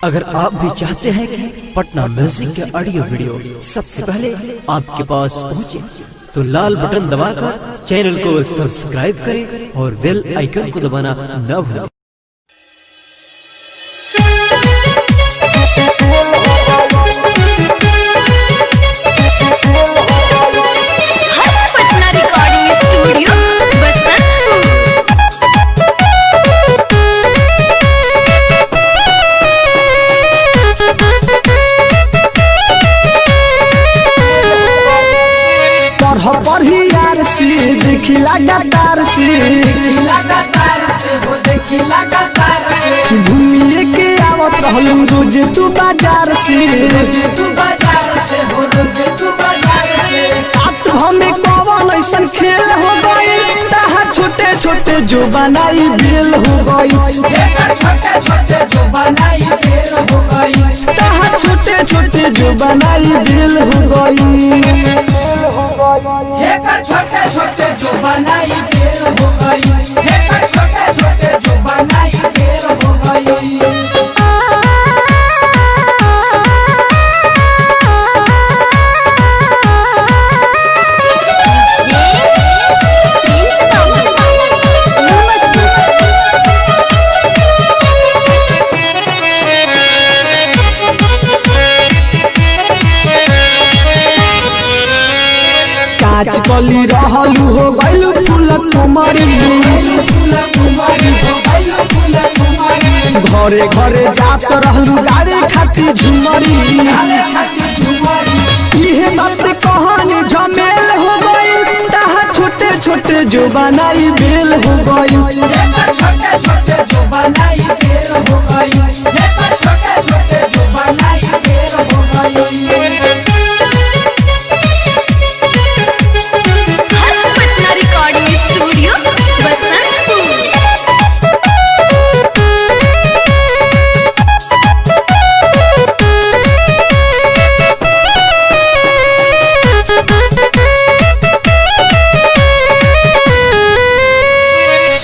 अगर आप भी चाहते हैं कि पटना म्यूजिक के ऑडियो वीडियो सबसे पहले आपके पास पहुंचे, तो लाल बटन दबाकर चैनल को सब्सक्राइब करें और बेल आइकन को दबाना न भूलें। पटना रिकॉर्डिंग स्टूडियो पढ़ी यार से देखी लगातार से घूमिए के आवत रहलू रोज तू बाजार से आप हमें कौन ऐसा खेल हो गई तहा छोटे छोटे जो बनाई बेल हो गई तहा छोटे छोटे जो बनाई बेल हो गई छोटे छोटे जो बनाई देर हो गई, छोटे छोटे जो बनाई देर हो गई। काच कली रहलू हो गइलू फूल कुमारी घरे घरे जात रहलू गाड़ी खाती झुमरी इहे बात कहानी झमेल हो गई तहा छोटे छोटे जो बनाई बेल हो गई छोटे छोटे जो बनाई देर हो गई, छोटे छोटे जो बनाई देर हो गई। पटना रिकॉर्डिंग स्टूडियो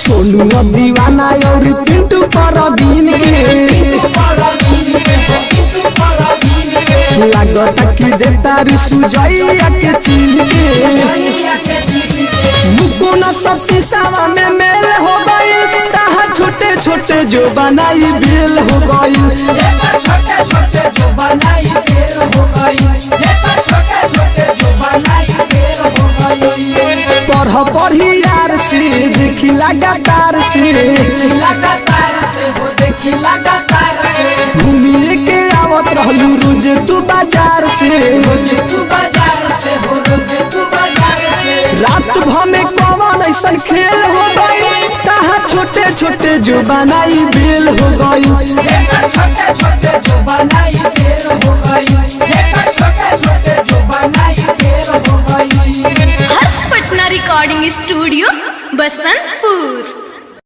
सोनू दीवाना और पिंटू परवीन के लागत की देता सुजैया के चीन के मुकुन सती सावा में मेल हो गई तहा छोटे छोटे जो बनाई बेल हो गई छोटे छोटे जो बनाई देर हो गई, छोटे छोटे जो बनाई देर हो गई। पढ़ी यार से देखी लगातार से हो देखी लगातार से घूमिए के आवत रहलू रोज तू बाजार से तू बाजार से हो रोज तू बाजार से रात भर में कौन ऐसा खेल हो गई तहा छोटे छोटे जो बनाई बेल हो गई छोटे छोटे जो बनाई देर हो गई, छोटे छोटे जो बनाई देर हो गई। पटना रिकॉर्डिंग स्टूडियो बसंत